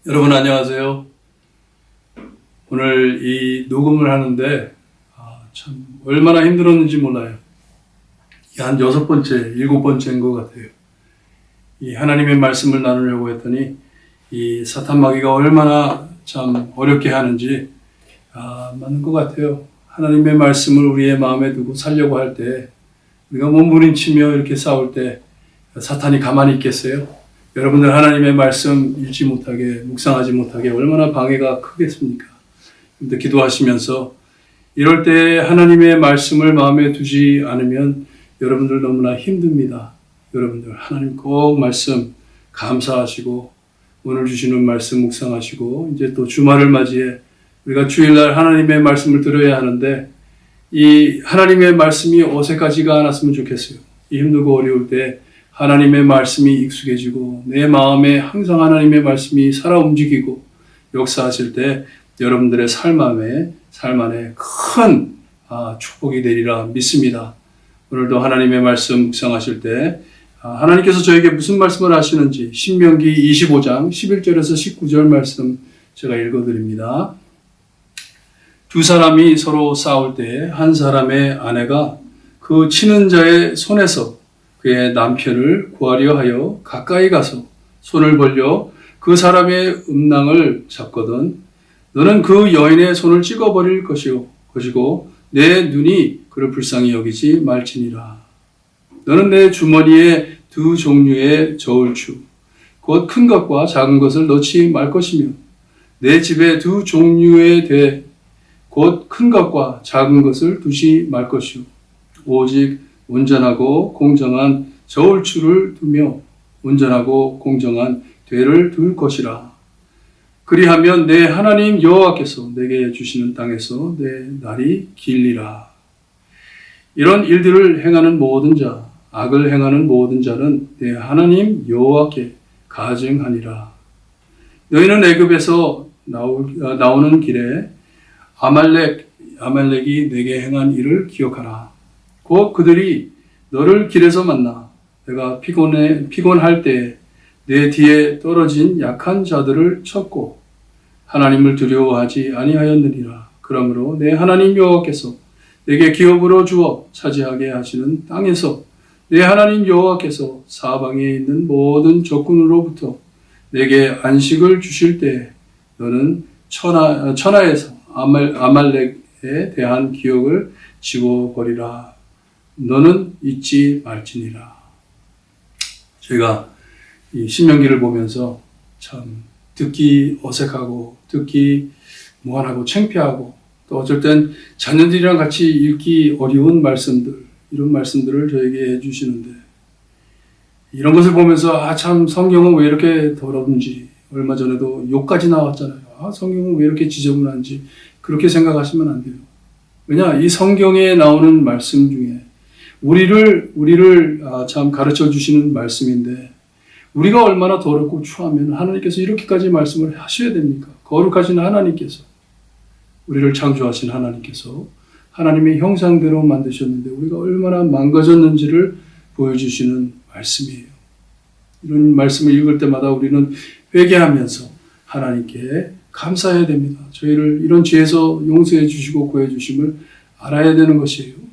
여러분 안녕하세요. 오늘 이 녹음을 하는데 참 얼마나 힘들었는지 몰라요. 한 6번째, 7번째인 것 같아요. 이 하나님의 말씀을 나누려고 했더니 이 사탄 마귀가 얼마나 참 어렵게 하는지 맞는 것 같아요. 하나님의 말씀을 우리의 마음에 두고 살려고 할 때 우리가 몸부림치며 이렇게 싸울 때 사탄이 가만히 있겠어요? 여러분들 하나님의 말씀 읽지 못하게, 묵상하지 못하게 얼마나 방해가 크겠습니까? 근데 기도하시면서 이럴 때 하나님의 말씀을 마음에 두지 않으면 여러분들 너무나 힘듭니다. 여러분들 하나님 꼭 말씀 감사하시고 오늘 주시는 말씀 묵상하시고 이제 또 주말을 맞이해 우리가 주일날 하나님의 말씀을 들어야 하는데 이 하나님의 말씀이 어색하지가 않았으면 좋겠어요. 이 힘들고 어려울 때 하나님의 말씀이 익숙해지고 내 마음에 항상 하나님의 말씀이 살아 움직이고 역사하실 때 여러분들의 삶 안에 큰 축복이 되리라 믿습니다. 오늘도 하나님의 말씀 묵상하실 때 하나님께서 저에게 무슨 말씀을 하시는지 신명기 25장 11절에서 19절 말씀 제가 읽어드립니다. 두 사람이 서로 싸울 때 한 사람의 아내가 그 치는 자의 손에서 그의 남편을 구하려 하여 가까이 가서 손을 벌려 그 사람의 음낭을 잡거든 너는 그 여인의 손을 찍어버릴 것이고 내 눈이 그를 불쌍히 여기지 말지니라. 너는 내 주머니에 두 종류의 저울추 곧 큰 것과 작은 것을 넣지 말 것이며 내 집에 두 종류의 대 곧 큰 것과 작은 것을 두지 말 것이요 오직 온전하고 공정한 저울추를 두며 온전하고 공정한 되를 둘 것이라. 그리하면 내 하나님 여호와께서 내게 주시는 땅에서 내 날이 길리라. 이런 일들을 행하는 모든 자, 악을 행하는 모든 자는 내 하나님 여호와께 가증하니라. 너희는 애굽에서 나오는 길에 아말렉이 내게 행한 일을 기억하라. 곧 그들이 너를 길에서 만나 내가 피곤할 때 내 뒤에 떨어진 약한 자들을 쳤고 하나님을 두려워하지 아니하였느니라. 그러므로 내 하나님 여호와께서 내게 기업으로 주어 차지하게 하시는 땅에서 내 하나님 여호와께서 사방에 있는 모든 적군으로부터 내게 안식을 주실 때 너는 천하에서 아말렉에 대한 기억을 지워버리라. 너는 잊지 말지니라. 제가 이 신명기를 보면서 참 듣기 어색하고 듣기 무한하고 창피하고 또 어쩔 땐 자녀들이랑 같이 읽기 어려운 말씀들, 이런 말씀들을 저에게 해주시는데 이런 것을 보면서 참 성경은 왜 이렇게 더러운지, 얼마 전에도 욕까지 나왔잖아요. 성경은 왜 이렇게 지저분한지 그렇게 생각하시면 안 돼요. 왜냐, 이 성경에 나오는 말씀 중에 우리를 참 가르쳐 주시는 말씀인데 우리가 얼마나 더럽고 추하면 하나님께서 이렇게까지 말씀을 하셔야 됩니까? 거룩하신 하나님께서, 우리를 창조하신 하나님께서 하나님의 형상대로 만드셨는데 우리가 얼마나 망가졌는지를 보여주시는 말씀이에요. 이런 말씀을 읽을 때마다 우리는 회개하면서 하나님께 감사해야 됩니다. 저희를 이런 죄에서 용서해 주시고 구해 주심을 알아야 되는 것이에요.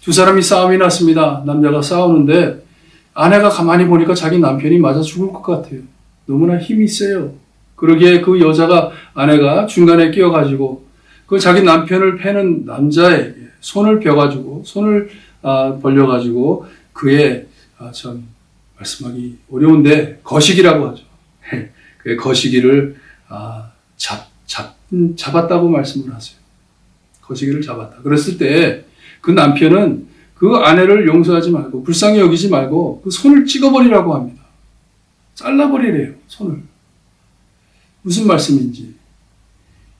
두 사람이 싸움이 났습니다. 남자가 싸우는데 아내가 가만히 보니까 자기 남편이 맞아 죽을 것 같아요. 너무나 힘이 세요. 그러기에 그 아내가 중간에 끼어가지고 그 자기 남편을 패는 남자에게 손을 벌려가지고 그의 참 말씀하기 어려운데 거시기라고 하죠. 그 거시기를 잡았다고 말씀을 하세요. 거시기를 잡았다. 그랬을 때 그 남편은 그 아내를 용서하지 말고 불쌍히 여기지 말고 그 손을 찍어버리라고 합니다. 잘라버리래요. 손을. 무슨 말씀인지.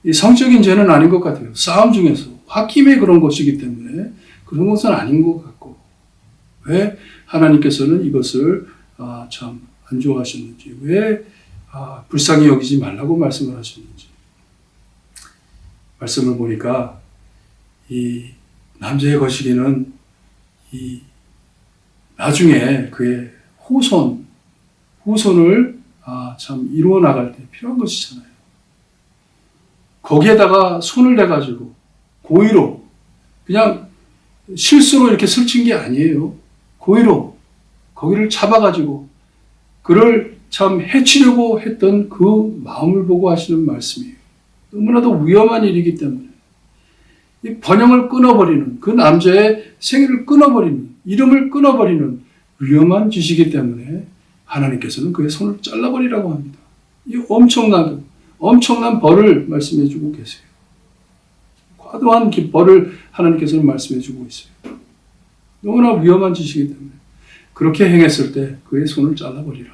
이 성적인 죄는 아닌 것 같아요. 싸움 중에서 홧김에 그런 것이기 때문에 그런 것은 아닌 것 같고 왜 하나님께서는 이것을 참 안 좋아하셨는지, 왜 불쌍히 여기지 말라고 말씀을 하셨는지 말씀을 보니까 이 남자의 거시기는 이 나중에 그의 후손을 참 이루어 나갈 때 필요한 것이잖아요. 거기에다가 손을 대가지고 고의로 그냥 실수로 이렇게 설친 게 아니에요. 고의로 거기를 잡아가지고 그를 참 해치려고 했던 그 마음을 보고 하시는 말씀이에요. 너무나도 위험한 일이기 때문에 이 번영을 끊어버리는, 그 남자의 생애를 끊어버리는, 이름을 끊어버리는 위험한 짓이기 때문에 하나님께서는 그의 손을 잘라버리라고 합니다. 이 엄청난 벌을 말씀해주고 계세요. 과도한 벌을 하나님께서는 말씀해주고 있어요. 너무나 위험한 짓이기 때문에 그렇게 행했을 때 그의 손을 잘라버리라.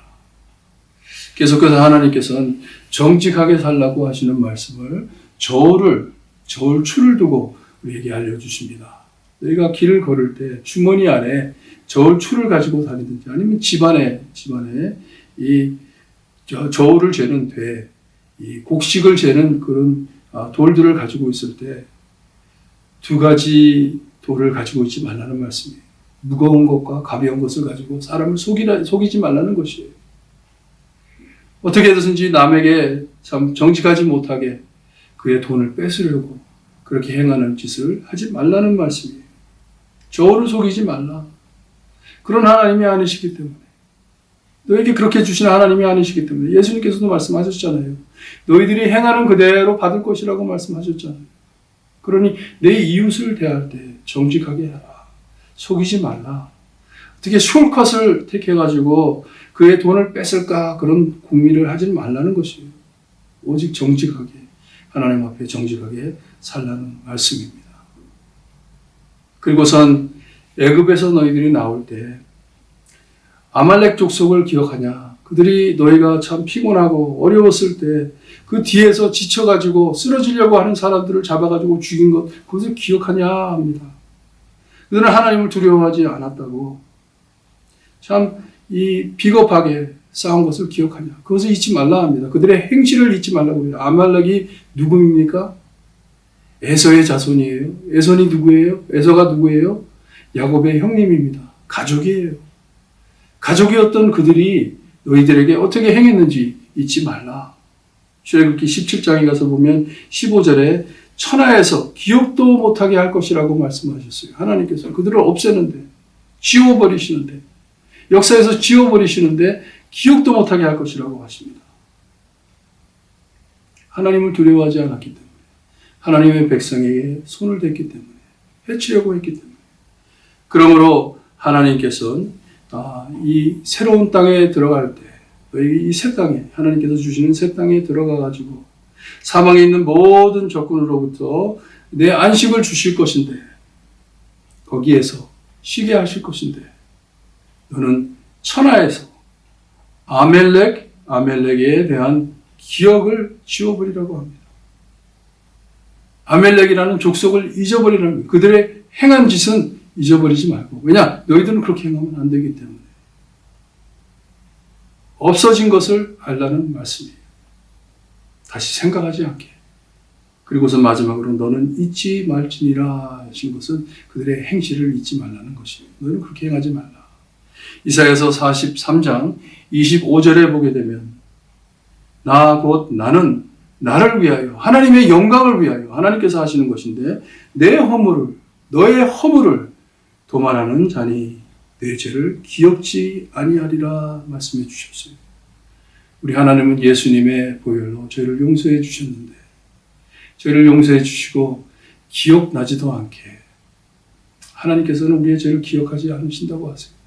계속해서 하나님께서는 정직하게 살라고 하시는 말씀을 저울추를 두고 우리에게 알려주십니다. 너희가 길을 걸을 때 주머니 안에 저울추를 가지고 다니든지 아니면 집안에 이 저울을 재는 이 곡식을 재는 그런 돌들을 가지고 있을 때 두 가지 돌을 가지고 있지 말라는 말씀이에요. 무거운 것과 가벼운 것을 가지고 사람을 속이지 말라는 것이에요. 어떻게 해서든지 남에게 참 정직하지 못하게 그의 돈을 뺏으려고 그렇게 행하는 짓을 하지 말라는 말씀이에요. 저울을 속이지 말라. 그런 하나님이 아니시기 때문에, 너에게 그렇게 주시는 하나님이 아니시기 때문에 예수님께서도 말씀하셨잖아요. 너희들이 행하는 그대로 받을 것이라고 말씀하셨잖아요. 그러니 내 이웃을 대할 때 정직하게 해라. 속이지 말라. 어떻게 숄컷을 택해가지고 그의 돈을 뺏을까 그런 궁리를 하지 말라는 것이에요. 오직 정직하게, 하나님 앞에 정직하게 살라는 말씀입니다. 그리고선 애굽에서 너희들이 나올 때 아말렉 족속을 기억하냐? 그들이 너희가 참 피곤하고 어려웠을 때 그 뒤에서 지쳐가지고 쓰러지려고 하는 사람들을 잡아가지고 죽인 것, 그것을 기억하냐 합니다. 그들은 하나님을 두려워하지 않았다고. 참 이 비겁하게 싸운 것을 기억하냐. 그것을 잊지 말라 합니다. 그들의 행실을 잊지 말라고 해요. 아말렉이 누구입니까? 에서의 자손이에요. 에선이 누구예요? 에서가 누구예요? 야곱의 형님입니다. 가족이에요. 가족이었던 그들이 너희들에게 어떻게 행했는지 잊지 말라. 출애굽기 17장에 가서 보면 15절에 천하에서 기억도 못하게 할 것이라고 말씀하셨어요. 하나님께서 그들을 없애는데, 지워버리시는데, 역사에서 지워버리시는데 기억도 못하게 할 것이라고 하십니다. 하나님을 두려워하지 않았기 때문에, 하나님의 백성에게 손을 댔기 때문에, 해치려고 했기 때문에. 그러므로 하나님께서는 이 새로운 땅에 들어갈 때, 이 새 땅에, 하나님께서 주시는 새 땅에 들어가가지고 사방에 있는 모든 적군으로부터 내 안식을 주실 것인데, 거기에서 쉬게 하실 것인데, 너는 천하에서 아멜렉에 대한 기억을 지워버리라고 합니다. 아멜렉이라는 족속을 잊어버리라는 거예요. 그들의 행한 짓은 잊어버리지 말고. 왜냐? 너희들은 그렇게 행하면 안 되기 때문에. 없어진 것을 알라는 말씀이에요. 다시 생각하지 않게. 그리고서 마지막으로 너는 잊지 말지니라 하신 것은 그들의 행실을 잊지 말라는 것이에요. 너는 그렇게 행하지 말라. 이사야서 43장 25절에 보게 되면 곧 나는 나를 위하여 하나님의 영광을 위하여 하나님께서 하시는 것인데 너의 허물을 도말하는 자니 내 죄를 기억지 아니하리라 말씀해 주셨어요. 우리 하나님은 예수님의 보혈로 죄를 용서해 주셨는데 죄를 용서해 주시고 기억나지도 않게 하나님께서는 우리의 죄를 기억하지 않으신다고 하세요.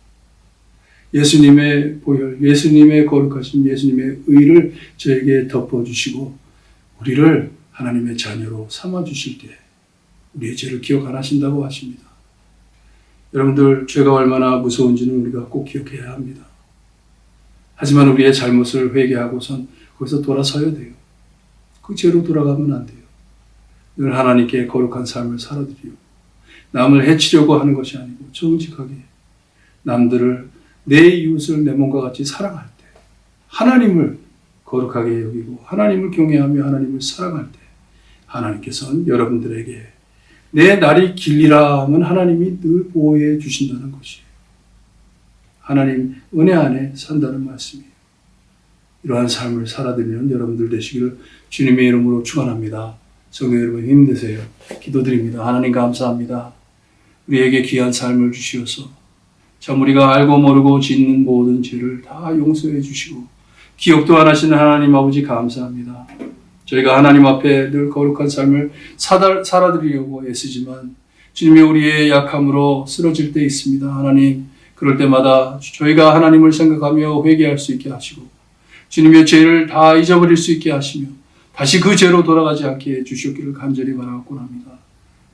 예수님의 보혈, 예수님의 거룩하신 예수님의 의를 저에게 덮어주시고 우리를 하나님의 자녀로 삼아주실 때 우리의 죄를 기억 안 하신다고 하십니다. 여러분들, 죄가 얼마나 무서운지는 우리가 꼭 기억해야 합니다. 하지만 우리의 잘못을 회개하고선 거기서 돌아서야 돼요. 그 죄로 돌아가면 안 돼요. 늘 하나님께 거룩한 삶을 살아드리고 남을 해치려고 하는 것이 아니고 정직하게 남들을 내 이웃을 내 몸과 같이 사랑할 때 하나님을 거룩하게 여기고 하나님을 경외하며 하나님을 사랑할 때 하나님께서는 여러분들에게 내 날이 길리라 하면 하나님이 늘 보호해 주신다는 것이에요. 하나님 은혜 안에 산다는 말씀이에요. 이러한 삶을 살아드리는 여러분들 되시기를 주님의 이름으로 축원합니다. 성도 여러분 힘내세요. 기도드립니다. 하나님 감사합니다. 우리에게 귀한 삶을 주시어서 참 우리가 알고 모르고 짓는 모든 죄를 다 용서해 주시고 기억도 안 하시는 하나님 아버지 감사합니다. 저희가 하나님 앞에 늘 거룩한 삶을 살아드리려고 애쓰지만 주님이 우리의 약함으로 쓰러질 때 있습니다. 하나님 그럴 때마다 저희가 하나님을 생각하며 회개할 수 있게 하시고 주님의 죄를 다 잊어버릴 수 있게 하시며 다시 그 죄로 돌아가지 않게 해주시기를 간절히 바라곤 합니다.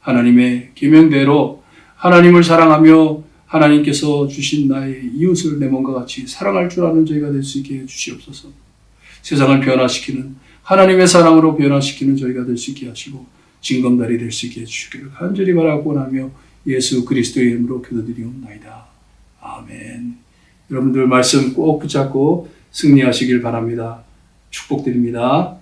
하나님의 계명대로 하나님을 사랑하며 하나님께서 주신 나의 이웃을 내 몸과 같이 사랑할 줄 아는 저희가 될 수 있게 해주시옵소서. 세상을 변화시키는 하나님의 사랑으로 변화시키는 저희가 될 수 있게 하시고 징검다리 될 수 있게 해주시기를 간절히 바라곤 하며 예수 그리스도의 이름으로 기도드리옵나이다. 아멘. 여러분들 말씀 꼭 붙잡고 승리하시길 바랍니다. 축복드립니다.